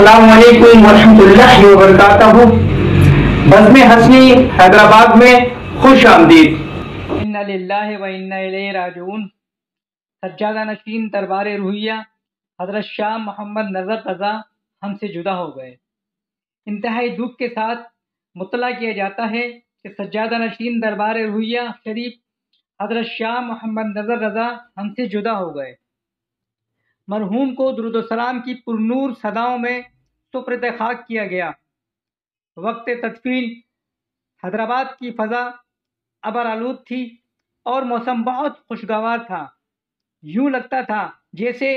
अस्सलामु अलैकुम वरहमतुल्लाहि वबरकातुहू। बज़्म हसनी हैदराबाद में खुश आमदीद। इन्ना लिल्लाहि व इन्ना इलैहि राजिऊन। सज्जादा नशीन दरबार रूहिया हज़रत शाह मोहम्मद नज़र रज़ा हमसे जुदा हो गए। इंतहाई दुख के साथ मुतला किया जाता है कि सज्जादा नशीन दरबार रूहिया शरीफ हज़रत शाह मोहम्मद नज़र रज़ा हमसे जुदा हो गए। मरहूम को दुरूद सलाम की पुरनूर सदाओं में सुपुर्द खाक किया गया। वक्त तदफीन हैदराबाद की फ़ज़ा अबर आलूद थी और मौसम बहुत खुशगवार था। यूं लगता था जैसे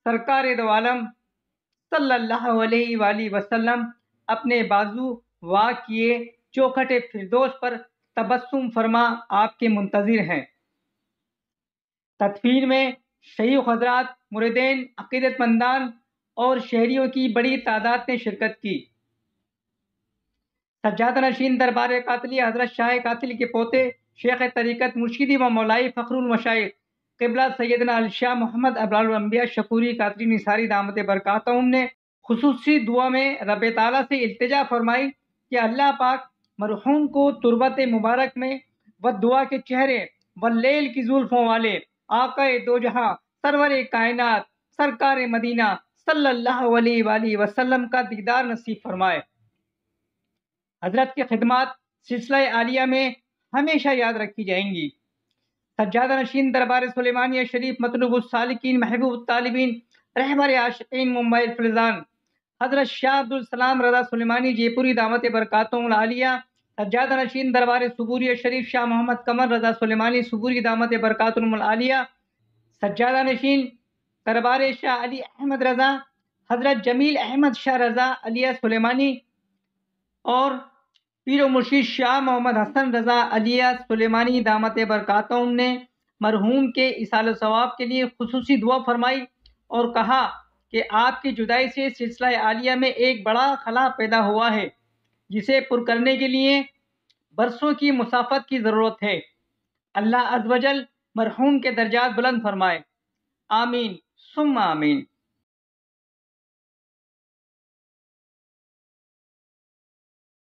सरकार दो आलम सल्लल्लाहु अलैहि वसल्लम अपने बाजू वाह किए चौखट फिरदौस पर तबस्सुम फरमा आपके मुंतज़िर हैं। तदफीन में शैख़ हज़रात, मुरीदीन, अक़ीदतमंदान और शहरियों की बड़ी तादाद ने शिरकत की। सज्जादा नशीन दरबार कातिली हज़रत शाह कातिल के पोते शेख तरीक़त मुर्शिदी व मौलाई फ़खरुल मशाइख़ क़िबला सैयदना अली शाह मोहम्मद अबरारुल अंबिया शकूरी कातिली निसारी दामत बरकातहुम ने खुसूसी दुआ में रब ताला से इल्तिजा फरमाई कि अल्लाह पाक मरहूम को तुरबत मुबारक में व दुआ के चेहरे व लेल की जुल्फ़ों वाले आक़ाए दो जहां सरवर कायनात सरकार मदीना सल्लल्लाहु अलैहि वसल्लम का दीदार नसीब फरमाए। हजरत की खिदमत सिलसिला आलिया में हमेशा याद रखी जाएंगी। सज्जादा नशीन दरबार सुलेमानिया शरीफ मतलूबुस सालिकीन महबूब तालिबीन रहबर आशिकीन मुंबई फिलजान हजरत शाह अब्दुल सलाम रज़ा सुलेमानी जयपुरी दामत बरकातुहुल आलिया। सज्जादा नशीन दरबार सुबूरिया शरीफ शाह मोहम्मद कमर रज़ा सुलेमानी सुबूरी दामत बरकातुहुल आलिया। सज्जादा नशीन दरबार शाह अली अहमद रज़ा हजरत जमील अहमद शाह रज़ा अलिया सुलेमानी और पीर मुर्शिद शाह मोहम्मद हसन रज़ा अलिया सुलेमानी दामत बरकातुहुम ने मरहूम के इसाल सवाब के लिए खुसूसी दुआ फरमाई और कहा कि आपकी जुदाई से सिलसिला आलिया में एक बड़ा खला पैदा हुआ है जिसे पुर करने के लिए बरसों की मुसाफत की ज़रूरत है। अल्लाह अज़्ज़ वजल मरहूम के दर्जात बुलंद फरमाए। आमीन सुम्मा आमीन।